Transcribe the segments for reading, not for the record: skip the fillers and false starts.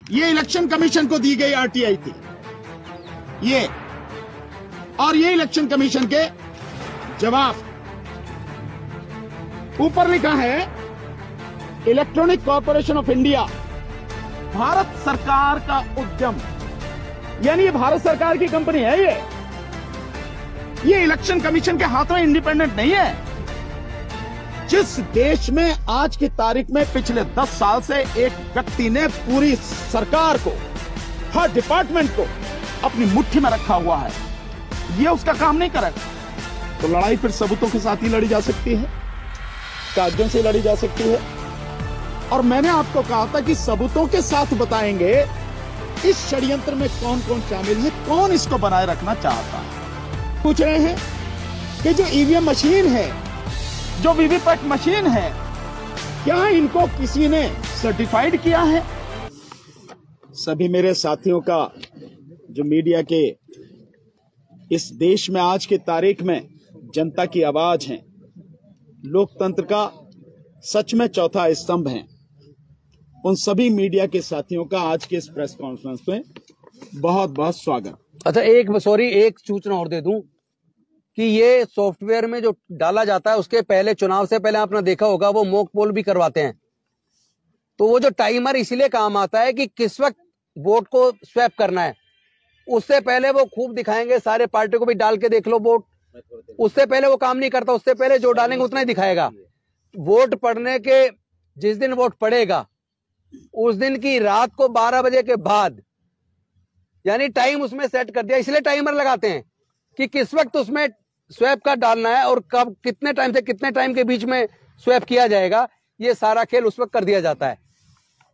ये election commission को दी गई आरटीआई थी ये, और ये इलेक्शन कमीशन के जवाब। ऊपर लिखा है electronic corporation of India, Bharat सरकार का उद्यम, यानी ये भारत सरकार की कंपनी है। ये इलेक्शन कमीशन के हाथ में इंडिपेंडेंट नहीं है। जिस देश में आज की तारीख में पिछले 10 साल से एक व्यक्ति ने पूरी सरकार को, हर डिपार्टमेंट को अपनी मुट्ठी में रखा हुआ है, ये उसका काम नहीं करेगा तो लड़ाई फिर सबूतों के साथ ही लड़ी जा सकती है, कागजों से लड़ी जा सकती है। और मैंने आपको कहा था कि सबूतों के साथ बताएंगे इस षड्यंत्र में कौन कौन शामिल है, कौन इसको बनाए रखना चाहता है। पूछ रहे हैं कि जो ईवीएम मशीन है, जो वीवीपैट मशीन है, क्या इनको किसी ने सर्टिफाइड किया है? सभी मेरे साथियों का जो मीडिया के इस देश में आज की तारीख में जनता की आवाज है, लोकतंत्र का सच में चौथा स्तंभ है, उन सभी मीडिया के साथियों का आज के इस प्रेस कॉन्फ्रेंस में बहुत बहुत स्वागत। अच्छा, एक सूचना और दे दूं कि ये सॉफ्टवेयर में जो डाला जाता है उसके पहले, चुनाव से पहले आपने देखा होगा वो मॉक पोल भी करवाते हैं। तो वो जो टाइमर इसलिए काम आता है कि किस वक्त वोट को स्वैप करना है, उससे पहले वो खूब दिखाएंगे, सारे पार्टी को भी डाल के देख लो वोट, उससे पहले वो काम नहीं करता। उससे पहले जो डालेंगे उतना ही दिखाएगा। वोट पड़ने के जिस दिन वोट पड़ेगा उस दिन की रात को 12 बजे के बाद, यानी टाइम उसमें सेट कर दिया। इसलिए टाइमर लगाते हैं कि किस वक्त उसमें स्वैप का डालना है और कब, कितने टाइम से कितने टाइम के बीच में स्वैप किया जाएगा, ये सारा खेल उस वक्त कर दिया जाता है।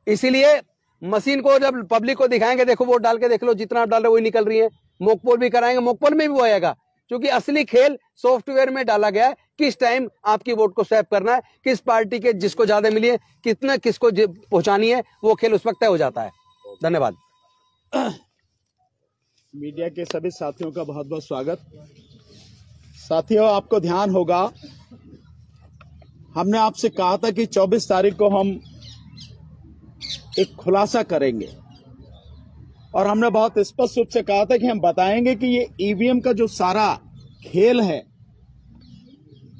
इसीलिए मशीन को जब पब्लिक को दिखाएंगे, देखो वोट डाल के देख लो, जितना आप डाल रहे वही निकल रही है। मॉक पोल भी कराएंगे, मॉक पोल में भी वो आएगा, क्योंकि असली खेल सॉफ्टवेयर में डाला गया है। किस टाइम आपकी वोट को स्वैप करना है, किस पार्टी के जिसको ज्यादा मिली है, कितना किसको पहुंचानी है, वो खेल उस वक्त तय हो जाता है। धन्यवाद। मीडिया के सभी साथियों का बहुत बहुत स्वागत। साथियों, आपको ध्यान होगा हमने आपसे कहा था कि 24 तारीख को हम एक खुलासा करेंगे, और हमने बहुत स्पष्ट रूप से कहा था कि हम बताएंगे कि ये ईवीएम का जो सारा खेल है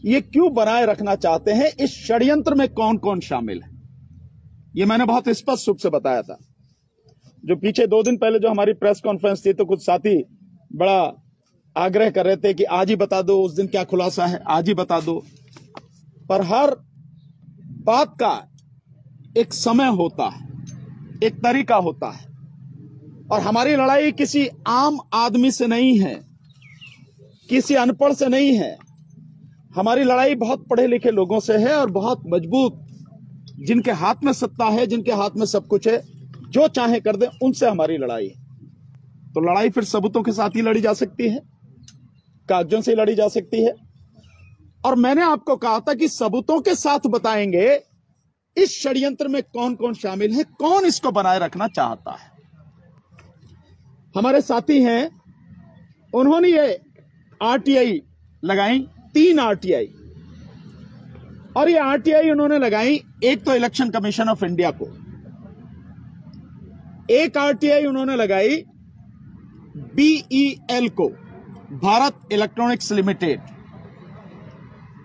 ये क्यों बनाए रखना चाहते हैं, इस षड्यंत्र में कौन कौन शामिल है, ये मैंने बहुत स्पष्ट रूप से बताया था। जो पीछे 2 दिन पहले जो हमारी प्रेस कॉन्फ्रेंस थी, तो कुछ साथी बड़ा आग्रह कर रहे थे कि आज ही बता दो, उस दिन क्या खुलासा है, आज ही बता दो। पर हर बात का एक समय होता है, एक तरीका होता है, और हमारी लड़ाई किसी आम आदमी से नहीं है, किसी अनपढ़ से नहीं है। हमारी लड़ाई बहुत पढ़े लिखे लोगों से है, और बहुत मजबूत, जिनके हाथ में सत्ता है, जिनके हाथ में सब कुछ है, जो चाहे कर दे, उनसे हमारी लड़ाई है। तो लड़ाई फिर सबूतों के साथ ही लड़ी जा सकती है, कागजों से लड़ी जा सकती है। और मैंने आपको कहा था कि सबूतों के साथ बताएंगे इस षड्यंत्र में कौन कौन शामिल है, कौन इसको बनाए रखना चाहता है। हमारे साथी हैं, उन्होंने ये आरटीआई लगाई, 3 आरटीआई, और ये आरटीआई उन्होंने लगाई, एक तो इलेक्शन कमीशन ऑफ इंडिया को, एक आरटीआई उन्होंने लगाई बीईएल को, भारत इलेक्ट्रॉनिक्स लिमिटेड,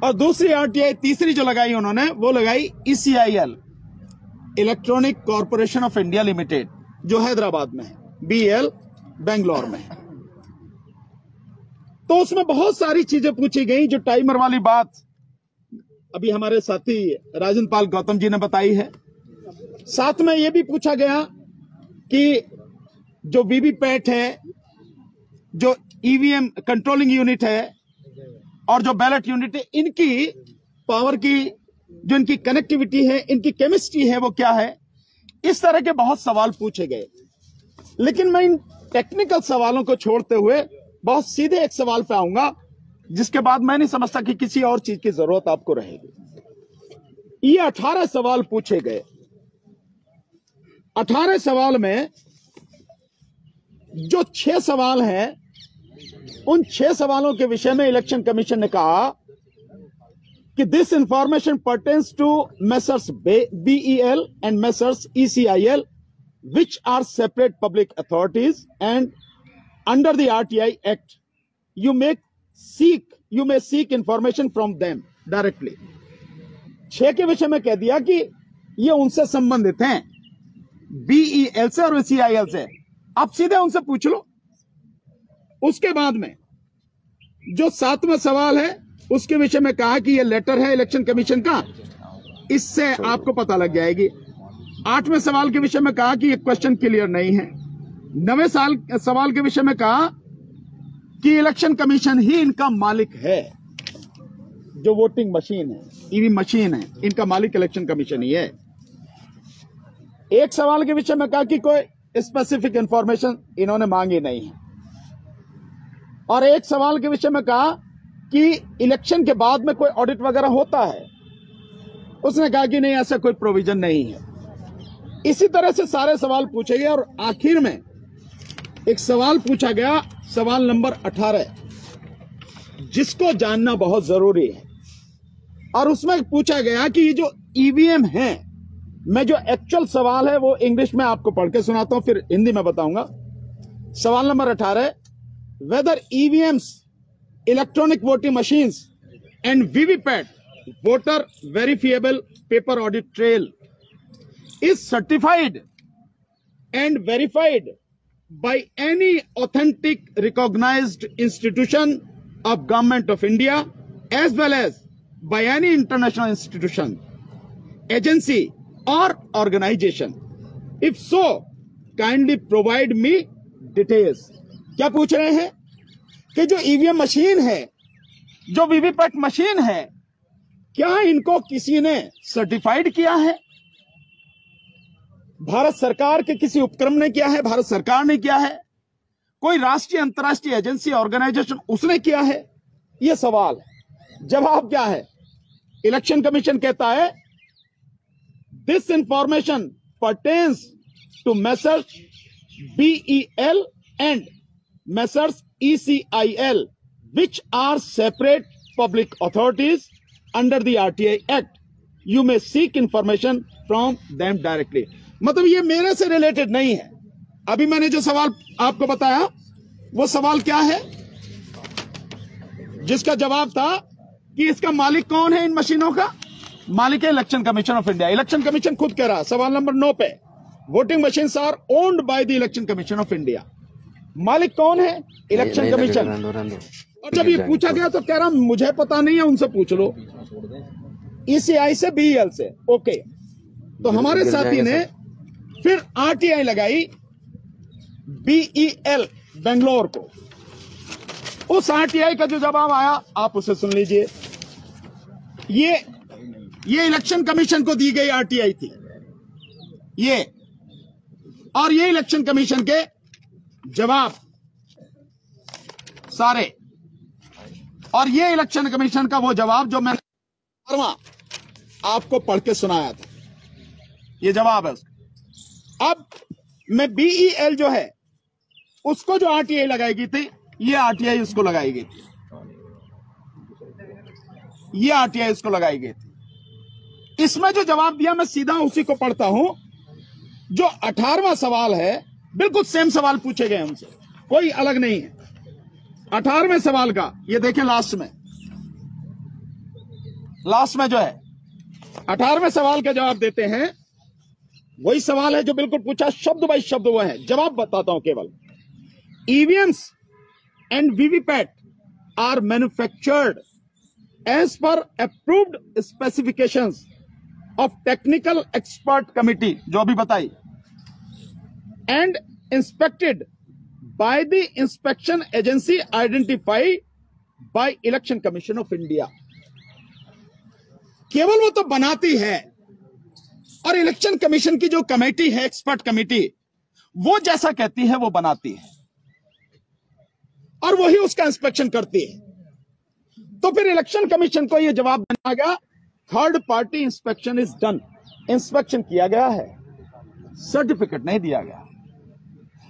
और दूसरी आरटीआई, तीसरी जो लगाई उन्होंने, वो लगाई ECIL, electronic corporation of India limited, जो हैदराबाद में है, बीएल बेंगलोर में है। तो उसमें बहुत सारी चीजें पूछी गई। जो टाइमर वाली बात अभी हमारे साथी राजन पाल गौतम जी ने बताई है। साथ में यह भी पूछा गया कि जो वीवीपैट है, जो ईवीएम कंट्रोलिंग यूनिट है, और जो बैलेट यूनिट है, इनकी पावर की जो इनकी कनेक्टिविटी है, इनकी केमिस्ट्री है, वो क्या है। इस तरह के बहुत सवाल पूछे गए। लेकिन मैं इन टेक्निकल सवालों को छोड़ते हुए बहुत सीधे एक सवाल पे आऊंगा, जिसके बाद मैं नहीं समझता कि किसी और चीज की जरूरत आपको रहेगी। ये 18 सवाल पूछे गए। 18 सवाल में जो 6 सवाल हैं, उन 6 सवालों के विषय में इलेक्शन कमीशन ने कहा कि this information pertains to messrs BEL and messrs ECIL which are separate public authorities, and under the RTI Act, you may seek information from them directly. 6 के विषय में कह दिया कि ये उनसे संबंधित हैं, BEL से और CIL से, आप सीधे उनसे पूछ लो। उसके बाद में जो 7वां सवाल है उसके विषय में कहा कि ये लेटर है इलेक्शन कमीशन का, इससे आपको पता लग जाएगी। 8वें सवाल के विषय में कहा कि ये क्वेश्चन क्लियर नहीं है। 9वें सवाल के विषय में कहा कि इलेक्शन कमीशन ही इनका मालिक है, जो वोटिंग मशीन है, ईवी मशीन है, इनका मालिक इलेक्शन कमीशन ही है। एक सवाल के विषय में कहा कि कोई स्पेसिफिक इंफॉर्मेशन इन्होंने मांगी नहीं है, और एक सवाल के विषय में कहा कि इलेक्शन के बाद में कोई ऑडिट वगैरह होता है, उसने कहा कि नहीं, ऐसा कोई प्रोविजन नहीं है। इसी तरह से सारे सवाल पूछे गए और आखिर में एक सवाल पूछा गया, सवाल नंबर 18, जिसको जानना बहुत जरूरी है, और उसमें पूछा गया कि ये जो ईवीएम है, मैं जो एक्चुअल सवाल है वो इंग्लिश में आपको पढ़ के सुनाता हूं, फिर हिंदी में बताऊंगा। सवाल नंबर 18, whether EVMs, electronic voting machines and VVPAT voter verifiable paper audit trail is certified and verified by any authentic recognized institution of Government of India as well as by any international institution, agency or organization. If so, kindly provide me details. क्या पूछ रहे हैं कि जो EVM machine है, जो VVPAT machine है, क्या इनको किसी ने सर्टिफाइड किया है? भारत सरकार के किसी उपक्रम ने किया है? भारत सरकार ने किया है? कोई राष्ट्रीय अंतर्राष्ट्रीय एजेंसी ऑर्गेनाइजेशन उसने किया है? यह सवाल है। जवाब क्या है? इलेक्शन कमीशन कहता है this information pertains to messrs BEL and messrs ECIL which are separate public authorities under the RTI Act. You may seek information from them directly. मतलब ये मेरे से रिलेटेड नहीं है। अभी मैंने जो सवाल आपको बताया वो सवाल क्या है, जिसका जवाब था कि इसका मालिक कौन है, इन मशीनों का मालिक है election commission of India. Election commission खुद कह रहा, सवाल नंबर 9 पे, voting machines are owned by the election commission of India. मालिक कौन है? Election commission. और जब ये पूछा गया तो कह रहा मुझे पता नहीं है, उनसे पूछ लो, ECI से BEL से। ओके, तो हमारे साथी ने फिर RTI लगाई BEL बेंगलोर को। उस RTI का जो जवाब आया आप उसे सुन लीजिए। ये इलेक्शन कमीशन को दी गई RTI थी, ये, और ये इलेक्शन कमीशन के जवाब सारे, और ये इलेक्शन कमीशन का वो जवाब जो मैंने आपको पढ़ के सुनाया था, ये जवाब है उसका। अब मैं BEL जो है उसको जो RTI लगाई गई थी, ये RTI उसको लगाई गई थी, ये RTI उसको लगाई गई थी। इसमें जो जवाब दिया मैं सीधा उसी को पढ़ता हूं। जो 18वां सवाल है बिल्कुल सेम सवाल पूछे गए उनसे, कोई अलग नहीं है। 18वें सवाल का ये देखें, लास्ट में जो है 18वें सवाल का जवाब देते हैं, वही सवाल है जो बिल्कुल पूछा, शब्द बाय शब्द वो है। जवाब बताता हूं केवल, EVMs and VVPAT are manufactured as per approved specifications of technical expert committee, जो अभी बताई, and inspected by the inspection agency identified by Election Commission of India। केवल वो तो बनाती है, और इलेक्शन कमीशन की जो कमेटी है, एक्सपर्ट कमेटी, वो जैसा कहती है वो बनाती है, और वही उसका इंस्पेक्शन करती है। तो फिर इलेक्शन कमीशन को यह जवाब देना गया, third party inspection is done, inspection किया गया है, सर्टिफिकेट नहीं दिया गया।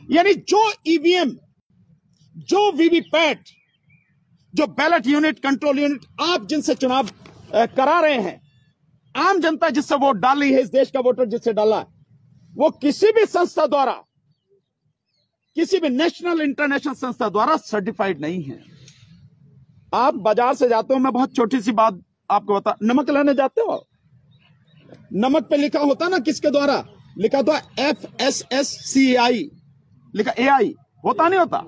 यानी जो ईवीएम, जो वीवीपैट, जो बैलेट यूनिट, कंट्रोल यूनिट, आप जिनसे चुनाव करा रहे हैं, आम जनता जिससे वोट डाली है, इस देश का वोटर जिससे डाला है, वो किसी भी संस्था द्वारा, किसी भी नेशनल इंटरनेशनल संस्था द्वारा सर्टिफाइड नहीं है। आप बाजार से जाते हो, मैं बहुत छोटी सी बात आपको बता, नमक लेने जाते हो, नमक पे लिखा होता ना किसके द्वारा लिखा होता, FSSCI लिखा, AI होता नहीं होता,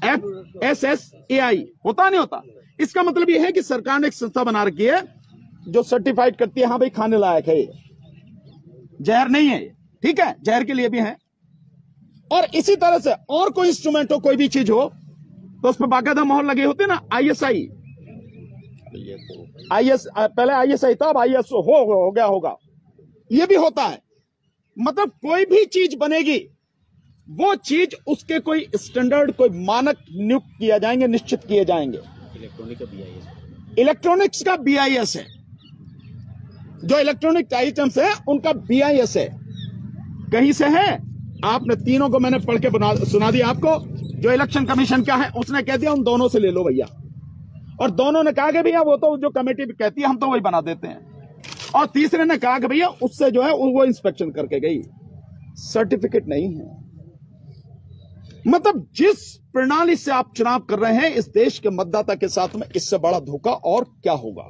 FSSAI होता नहीं होता। इसका मतलब यह है कि सरकार ने एक संस्था बना रखी है जो सर्टिफाइड करती है, हाँ भाई खाने लायक है, जहर नहीं है, ठीक है, जहर के लिए भी है। और इसी तरह से और कोई इंस्ट्रूमेंट हो, कोई भी चीज हो, तो उस पर बाकायदा मोहर लगी होती है ना, ISI, पहले ISI था, अब ISO हो गया होगा, ये भी होता है। मतलब कोई भी चीज बनेगी, वो चीज उसके कोई स्टैंडर्ड, कोई मानक नियुक्त किया जाएंगे, निश्चित किए जाएंगे। इलेक्ट्रॉनिक्स का BIS है, जो इलेक्ट्रॉनिक आइटम्स है उनका BIS है। कहीं से है, आपने तीनों को मैंने पढ़ के सुना दिया आपको। जो इलेक्शन कमीशन का है उसने कह दिया उन दोनों से ले लो भैया, और दोनों ने कहा कि भैया वो तो जो कमेटी कहती है हम तो वही बना देते हैं, और तीसरे ने कहा कि भैया उससे जो है वो इंस्पेक्शन करके गई, सर्टिफिकेट नहीं है। मतलब जिस प्रणाली से आप चुनाव कर रहे हैं इस देश के मतदाता के साथ में, इससे बड़ा धोखा और क्या होगा।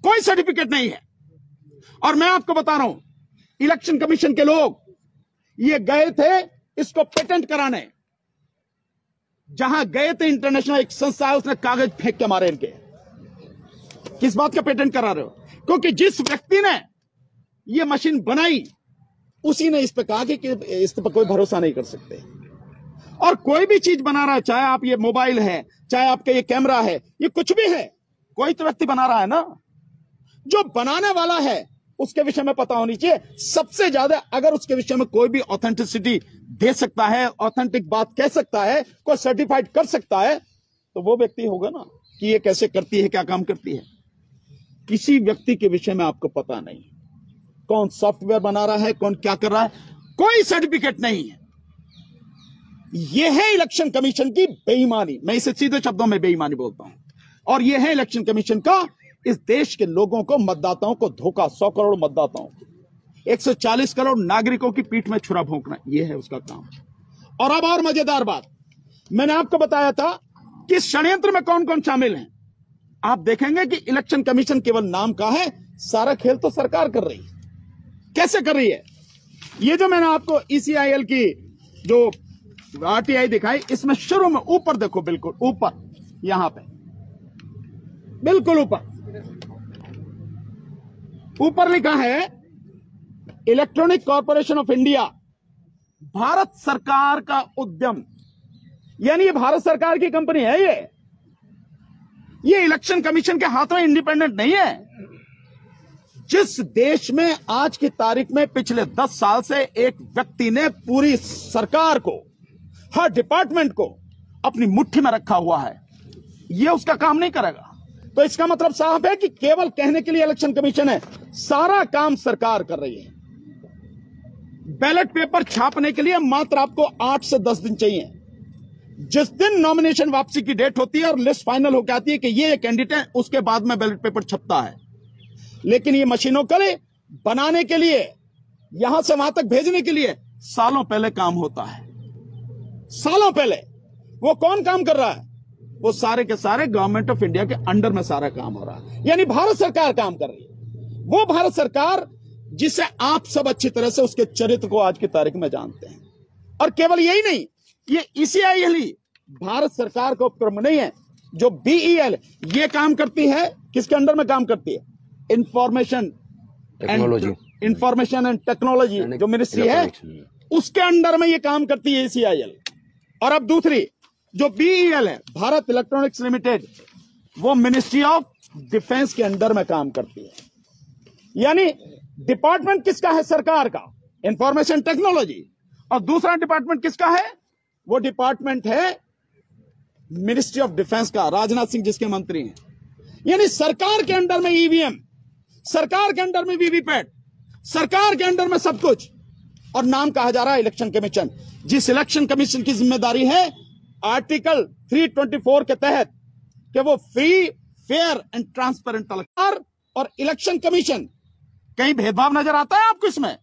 कोई सर्टिफिकेट नहीं है। और मैं आपको बता रहा हूं, इलेक्शन कमीशन के लोग ये गए थे इसको पेटेंट कराने, जहां गए थे इंटरनेशनल एक संस्था है, उसने कागज फेंक के मारे इनके। किस बात का पेटेंट करा रहे हो? क्योंकि जिस व्यक्ति ने ये मशीन बनाई उसी ने इस पे कहा कि इस पे कोई भरोसा नहीं कर सकते। और कोई भी चीज बना रहा है, चाहे आप ये मोबाइल है, चाहे आपका ये कैमरा है, ये कुछ भी है, कोई तो व्यक्ति बना रहा है ना। जो बनाने वाला है उसके विषय में पता होनी चाहिए। सबसे ज्यादा अगर उसके विषय में कोई भी ऑथेंटिसिटी दे सकता है, ऑथेंटिक बात कह सकता है, कोई सर्टिफाइड कर सकता है, तो वो व्यक्ति होगा ना कि ये कैसे करती है, क्या काम करती है। किसी व्यक्ति के विषय में आपको पता नहीं, कौन सॉफ्टवेयर बना रहा है, कौन क्या कर रहा है, कोई सर्टिफिकेट नहीं है। यह है इलेक्शन कमीशन की बेईमानी। मैं इसे सीधे शब्दों में बेईमानी बोलता हूं। और यह है इलेक्शन कमीशन का इस देश के लोगों को, मतदाताओं को धोखा। 100 करोड़ मतदाताओं को, 140 करोड़ नागरिकों की पीठ में छुरा भोंकना, यह है उसका काम। और अब और मजेदार बात, मैंने आपको बताया था कि षड्यंत्र में कौन कौन शामिल है। आप देखेंगे कि इलेक्शन कमीशन केवल नाम का है, सारा खेल तो सरकार कर रही है। कैसे कर रही है? ये जो मैंने आपको ECIL की जो RTI दिखाई, इसमें शुरू में ऊपर देखो, बिल्कुल ऊपर, यहां पे बिल्कुल ऊपर लिखा है electronic corporation of India, Bharat सरकार का उद्यम। यानी ये भारत सरकार की कंपनी है। ये इलेक्शन कमीशन के हाथ में इंडिपेंडेंट नहीं है। जिस देश में आज की तारीख में पिछले 10 साल से एक व्यक्ति ने पूरी सरकार को, हर डिपार्टमेंट को अपनी मुट्ठी में रखा हुआ है, यह उसका काम नहीं करेगा। तो इसका मतलब साफ है कि केवल कहने के लिए इलेक्शन कमीशन है, सारा काम सरकार कर रही है। बैलेट पेपर छापने के लिए मात्र आपको 8 से 10 दिन चाहिए। जिस दिन नॉमिनेशन वापसी की डेट होती है और लिस्ट फाइनल हो जाती है कि ये कैंडिडेट है, उसके बाद में बैलेट पेपर छपता है। लेकिन ये मशीनों को बनाने के लिए, यहां से वहां तक भेजने के लिए सालों पहले काम होता है। सालों पहले। वो कौन काम कर रहा है? वो सारे के सारे गवर्नमेंट ऑफ इंडिया के अंडर में सारा काम हो रहा है। यानी भारत सरकार काम कर रही है। वो भारत सरकार जिसे आप सब अच्छी तरह से उसके चरित्र को आज की तारीख में जानते हैं। और केवल यही नहीं, ये ECIL ही भारत सरकार का उपक्रम नहीं है। जो BEL ये काम करती है, किसके अंडर में काम करती है? इंफॉर्मेशन एंड टेक्नोलॉजी जो मिनिस्ट्री है, उसके अंडर में ये काम करती है ECIL। और अब दूसरी जो BEL है, भारत इलेक्ट्रॉनिक्स लिमिटेड, वो मिनिस्ट्री ऑफ डिफेंस के अंडर में काम करती है। यानी डिपार्टमेंट किसका है? सरकार का, इंफॉर्मेशन टेक्नोलॉजी। और दूसरा डिपार्टमेंट किसका है? वो डिपार्टमेंट है मिनिस्ट्री ऑफ डिफेंस का, राजनाथ सिंह जिसके मंत्री हैं। यानी सरकार के अंडर में EVM, सरकार के अंडर में VVPAT, सरकार के अंडर में सब कुछ। और नाम कहा जा रहा है इलेक्शन कमीशन। जिस इलेक्शन कमीशन की जिम्मेदारी है आर्टिकल 324 के तहत कि वो free, fair and transparent election. और इलेक्शन कमीशन, कहीं भेदभाव नजर आता है आपको इसमें?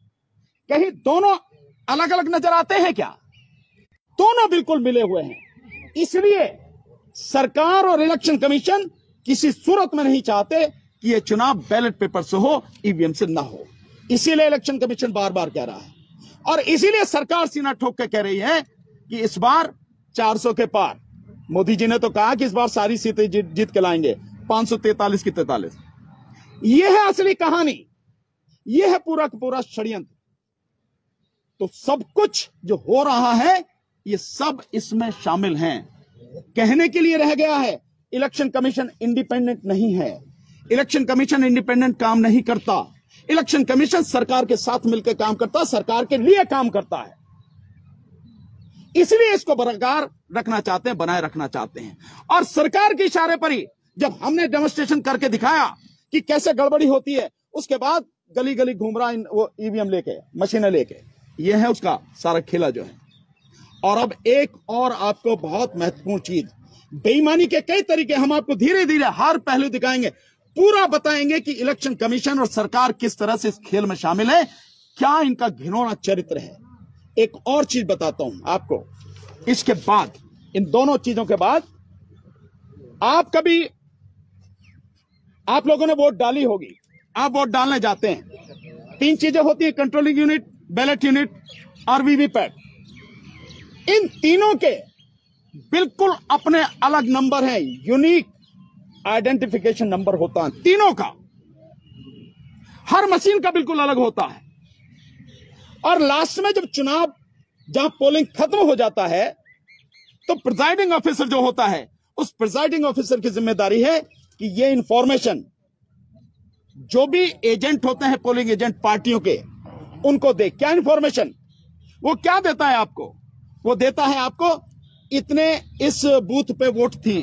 कहीं दोनों अलग अलग नजर आते हैं क्या? दोनों बिल्कुल मिले हुए हैं। इसलिए सरकार और इलेक्शन कमीशन किसी सूरत में नहीं चाहते कि यह चुनाव बैलेट पेपर से हो, ईवीएम से ना हो। इसीलिए इलेक्शन कमीशन बार बार कह रहा है और इसीलिए सरकार सीना ठोक के कह रही है कि इस बार 400 के पार। मोदी जी ने तो कहा कि इस बार सारी सीटें जीत के लाएंगे, 543 की 43। यह है असली कहानी, यह है पूरा का पूरा षड्यंत्र। तो सब कुछ जो हो रहा है ये सब इसमें शामिल हैं। कहने के लिए रह गया है इलेक्शन कमीशन इंडिपेंडेंट नहीं है। इलेक्शन कमीशन इंडिपेंडेंट काम नहीं करता। इलेक्शन कमीशन सरकार के साथ मिलकर काम करता, सरकार के लिए काम करता है। इसलिए इसको बरकरार रखना चाहते हैं, बनाए रखना चाहते हैं। और सरकार के इशारे पर ही जब हमने डेमोन्स्ट्रेशन करके दिखाया कि कैसे गड़बड़ी होती है, उसके बाद गली गली घूम रहा वो ईवीएम लेके, मशीनें लेके। यह है उसका सारा खेला जो है। और अब एक और आपको बहुत महत्वपूर्ण चीज, बेईमानी के कई तरीके हम आपको धीरे धीरे हर पहलू दिखाएंगे, पूरा बताएंगे कि इलेक्शन कमीशन और सरकार किस तरह से इस खेल में शामिल है, क्या इनका घिनौना चरित्र है। एक और चीज बताता हूं आपको। इसके बाद, इन दोनों चीजों के बाद, आप लोगों ने वोट डाली होगी, आप वोट डालने जाते हैं। 3 चीजें होती है, कंट्रोलिंग यूनिट, बैलेट यूनिट और वीवीपैट। इन तीनों के बिल्कुल अपने अलग नंबर हैं, यूनिक आइडेंटिफिकेशन नंबर होता है तीनों का। हर मशीन का बिल्कुल अलग होता है। और लास्ट में जब चुनाव, जहां पोलिंग खत्म हो जाता है, तो प्रिजाइडिंग ऑफिसर जो होता है, उस प्रिजाइडिंग ऑफिसर की जिम्मेदारी है कि ये इंफॉर्मेशन जो भी एजेंट होते हैं, पोलिंग एजेंट पार्टियों के, उनको दे। क्या इंफॉर्मेशन? वो क्या देता है आपको? वो देता है आपको इतने इस बूथ पे वोट थी,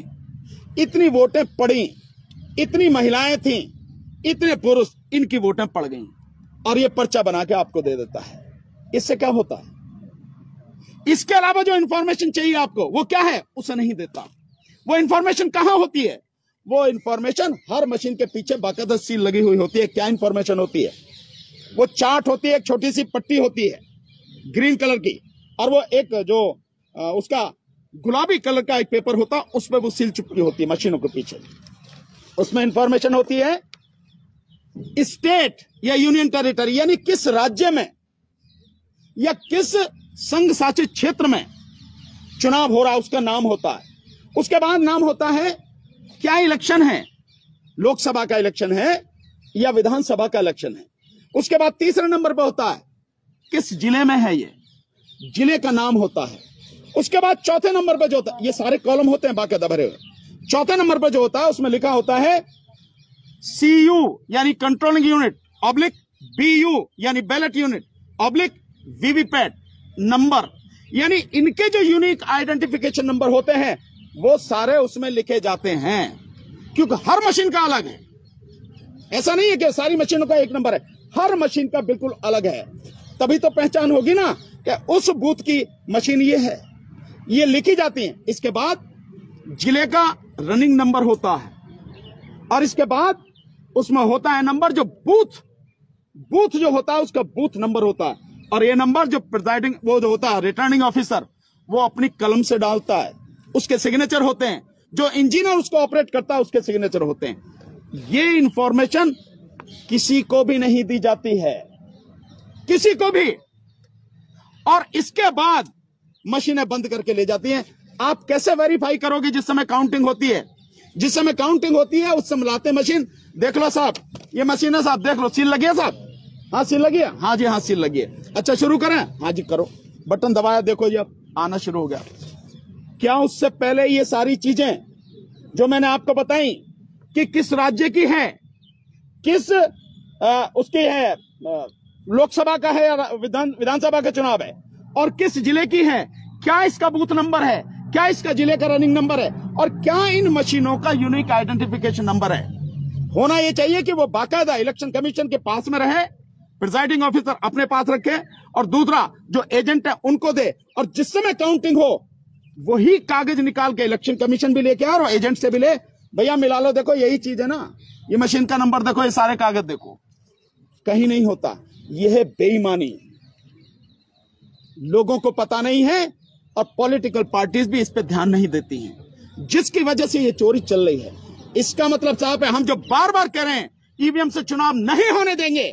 इतनी वोटें पड़ी, इतनी महिलाएं थी, इतने पुरुष, इनकी वोटें पड़ गई, और ये पर्चा बना के आपको दे देता है। इससे क्या होता है? इसके अलावा जो इंफॉर्मेशन चाहिए आपको, वो क्या है? उसे नहीं देता। वो इंफॉर्मेशन कहां होती है? वो इंफॉर्मेशन हर मशीन के पीछे बाकायदा सील लगी हुई होती है। क्या इंफॉर्मेशन होती है? वो चार्ट होती है, एक छोटी सी पट्टी होती है ग्रीन कलर की, और वो एक जो उसका गुलाबी कलर का एक पेपर होता है, उसमें वो सील चिपकी होती है मशीनों के पीछे। उसमें इंफॉर्मेशन होती है स्टेट या यूनियन टेरिटरी, यानी किस राज्य में या किस संघ शासित क्षेत्र में चुनाव हो रहा है, उसका नाम होता है। उसके बाद नाम होता है क्या इलेक्शन है, लोकसभा का इलेक्शन है या विधानसभा का इलेक्शन है। उसके बाद तीसरे नंबर पर होता है किस जिले में है, ये जिले का नाम होता है। उसके बाद चौथे नंबर पर जो होता है, ये सारे कॉलम होते हैं बाकायदा भरे हुए। चौथे नंबर पर जो होता है उसमें लिखा होता है CU यानी कंट्रोलिंग यूनिट ऑब्लिक BU यानी ballot unit oblique VVPAT number, यानी इनके जो यूनिक आइडेंटिफिकेशन नंबर होते हैं वो सारे उसमें लिखे जाते हैं, क्योंकि हर मशीन का अलग है। ऐसा नहीं है कि सारी मशीनों का एक नंबर है, हर मशीन का बिल्कुल अलग है। तभी तो पहचान होगी ना कि उस बूथ की मशीन ये है, ये लिखी जाती है। इसके बाद जिले का रनिंग नंबर होता है, और इसके बाद उसमें होता है नंबर जो बूथ जो होता है उसका बूथ नंबर होता है। और ये नंबर जो प्रिजाइडिंग वो जो होता है रिटर्निंग ऑफिसर, वो अपनी कलम से डालता है, उसके सिग्नेचर होते हैं। जो इंजीनियर उसको ऑपरेट करता है उसके सिग्नेचर होते हैं। ये इंफॉर्मेशन किसी को भी नहीं दी जाती है, किसी को भी। और इसके बाद मशीनें बंद करके ले जाती हैं। आप कैसे वेरीफाई करोगे? जिस समय काउंटिंग होती है, जिस समय काउंटिंग होती है उस समय लाते मशीन। देख लो साहब, ये मशीन है साहब, देख लो सील लगी है साहब। हाँ सील लगी है, हाँ जी हाँ सील लगी है। अच्छा शुरू करें? हाँ जी करो। बटन दबाया, देखो जी अब आना शुरू हो गया। क्या उससे पहले ये सारी चीजें जो मैंने आपको बताई कि किस राज्य की है, किस उसकी है, लोकसभा का है या विधानसभा का चुनाव है, और किस जिले की है, क्या इसका बूथ नंबर है, क्या इसका जिले का रनिंग नंबर है, और क्या इन मशीनों का यूनिक आइडेंटिफिकेशन नंबर है। होना यह चाहिए कि वो बाकायदा इलेक्शन कमीशन के पास में रहे, प्रिजाइडिंग ऑफिसर अपने पास रखे, और दूसरा जो एजेंट है उनको दे, और जिस समय काउंटिंग हो वही कागज निकाल के इलेक्शन कमीशन भी लेके आए और एजेंट से भी ले, भैया मिला लो, देखो यही चीज है ना, ये मशीन का नंबर देखो, ये सारे कागज देखो। कहीं नहीं होता। यह है बेईमानी, लोगों को पता नहीं है और पॉलिटिकल पार्टीज भी इस पे ध्यान नहीं देती हैं, जिसकी वजह से ये चोरी चल रही है। इसका मतलब साहब है, हम जो बार बार कह रहे हैं ईवीएम से चुनाव नहीं होने देंगे,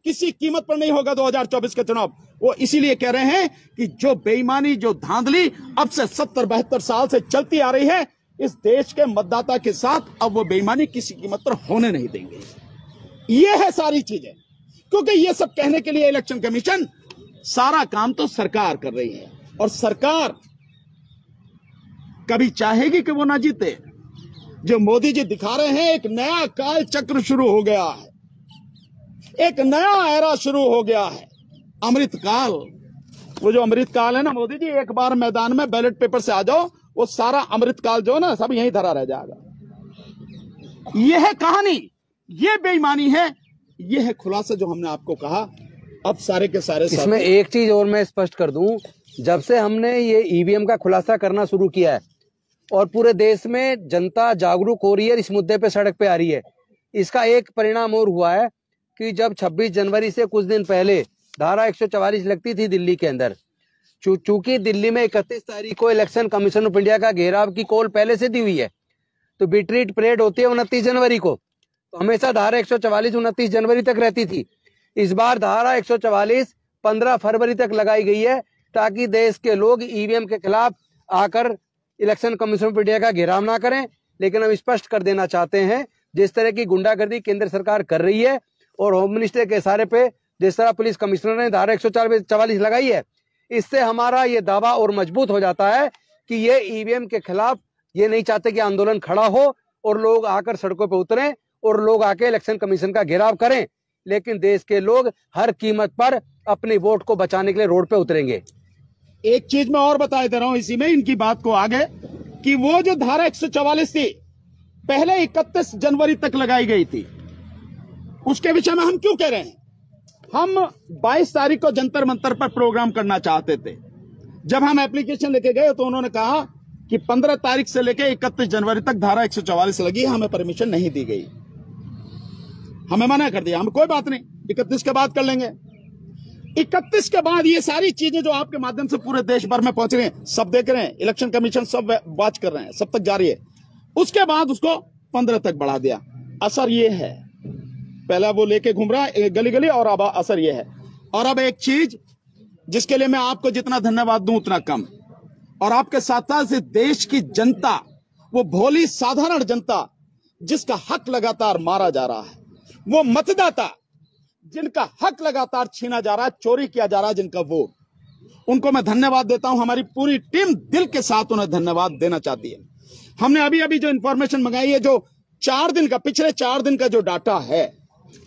किसी कीमत पर नहीं होगा 2024 का चुनाव, वो इसीलिए कह रहे हैं कि जो बेईमानी, जो धांधली अब से 70-72 साल से चलती आ रही है इस देश के मतदाता के साथ, अब वो बेईमानी किसी कीमत पर होने नहीं देंगे। ये है सारी चीजें, क्योंकि ये सब कहने के लिए इलेक्शन कमीशन, सारा काम तो सरकार कर रही है और सरकार कभी चाहेगी कि वो ना जीते। जो मोदी जी दिखा रहे हैं, एक नया काल चक्र शुरू हो गया है, एक नया एरा शुरू हो गया है, अमृत काल। वो जो अमृत काल है ना मोदी जी, एक बार मैदान में बैलेट पेपर से आ जाओ, वो सारा अमृत काल जो है ना सब यहीं धरा रह जाएगा। यह है कहानी, ये बेईमानी है, ये है खुलासा जो हमने आपको कहा। अब सारे के सारे इसमें एक चीज और मैं स्पष्ट कर दूं, जब से हमने ये ईवीएम का खुलासा करना शुरू किया है और पूरे देश में जनता जागरूक हो रही है, इस मुद्दे पे सड़क पे आ रही है, इसका एक परिणाम और हुआ है कि जब 26 जनवरी से कुछ दिन पहले धारा 144 लगती थी दिल्ली के अंदर, चूंकि दिल्ली में 31 तारीख को इलेक्शन कमीशन ऑफ इंडिया का घेराव की कॉल पहले से दी हुई है, तो बिट्रीट परेड होती है 29 जनवरी को, तो हमेशा धारा 144 29 जनवरी तक रहती थी। इस बार धारा 144 15 फरवरी तक लगाई गई है, ताकि देश के लोग ईवीएम के खिलाफ आकर इलेक्शन कमीशन ऑफ इंडिया का घेराव ना करें। लेकिन हम स्पष्ट कर देना चाहते हैं, जिस तरह की गुंडागर्दी केंद्र सरकार कर रही है और होम मिनिस्टर के इशारे पे जिस तरह पुलिस कमिश्नर ने धारा 144 लगाई है, इससे हमारा ये दावा और मजबूत हो जाता है कि ये ईवीएम के खिलाफ ये नहीं चाहते कि आंदोलन खड़ा हो और लोग आकर सड़कों पर उतरें और लोग आके इलेक्शन कमीशन का घेराव करें, लेकिन देश के लोग हर कीमत पर अपने वोट को बचाने के लिए रोड पे उतरेंगे। एक चीज मैं और बता दे रहा हूं इसी में इनकी बात को आगे, कि वो जो धारा 144 थी पहले 31 जनवरी तक लगाई गई थी, उसके विषय में हम क्यों कह रहे हैं? हम 22 तारीख को जंतर मंतर पर प्रोग्राम करना चाहते थे। जब हम एप्लीकेशन लेके गए तो उन्होंने कहा कि 15 तारीख से लेके 31 जनवरी तक धारा 144 लगी, हमें परमिशन नहीं दी गई, हमें मना कर दिया। हम कोई बात नहीं, 31 के बाद कर लेंगे। 31 के बाद ये सारी चीजें जो आपके माध्यम से पूरे देश भर में पहुंच रही हैं, सब देख रहे हैं, इलेक्शन कमीशन सब वॉच कर रहे हैं, सब तक जारी है। उसके बाद उसको 15 तक बढ़ा दिया। असर ये है, पहला वो लेके घूम रहा है गली गली, और अब असर ये है। और अब एक चीज जिसके लिए मैं आपको जितना धन्यवाद दूं उतना कम, और आपके साथ साथ देश की जनता, वो भोली साधारण जनता जिसका हक लगातार मारा जा रहा है, वो मतदाता जिनका हक लगातार छीना जा रहा है, चोरी किया जा रहा है जिनका वोट, उनको मैं धन्यवाद देता हूं। हमारी पूरी टीम दिल के साथ उन्हें धन्यवाद देना चाहती है। हमने अभी अभी जो इंफॉर्मेशन मंगाई है, जो 4 दिन का, पिछले 4 दिन का जो डाटा है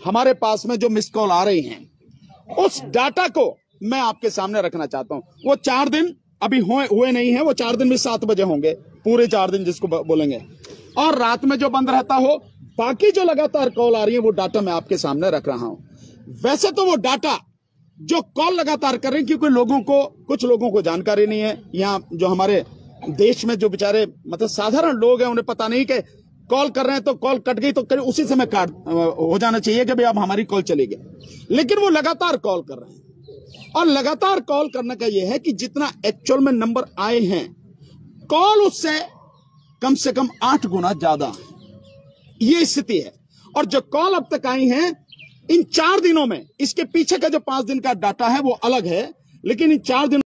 हमारे पास में, जो मिस कॉल आ रही हैं, उस डाटा को मैं आपके सामने रखना चाहता हूं। वो 4 दिन अभी हुए नहीं है, वो 4 दिन भी 7 बजे होंगे, पूरे 4 दिन जिसको बोलेंगे, और रात में जो बंद रहता हो, बाकी जो लगातार कॉल आ रही है वो डाटा मैं आपके सामने रख रहा हूं। वैसे तो वो डाटा जो कॉल लगातार कर रहे हैं, क्योंकि कुछ लोगों को जानकारी नहीं है, यहाँ जो हमारे देश में जो बेचारे मतलब साधारण लोग हैं, उन्हें पता नहीं कि कॉल कर रहे हैं तो कॉल कट गई तो उसी समय काट हो जाना चाहिए कि भाई अब हमारी कॉल चली गई, लेकिन वो लगातार कॉल कर रहे हैं। और लगातार कॉल करने का ये है कि जितना एक्चुअल में नंबर आए हैं, कॉल उससे कम से कम 8 गुना ज्यादा है, ये स्थिति है। और जो कॉल अब तक आई हैं इन 4 दिनों में, इसके पीछे का जो 5 दिन का डाटा है वो अलग है, लेकिन इन 4 दिनों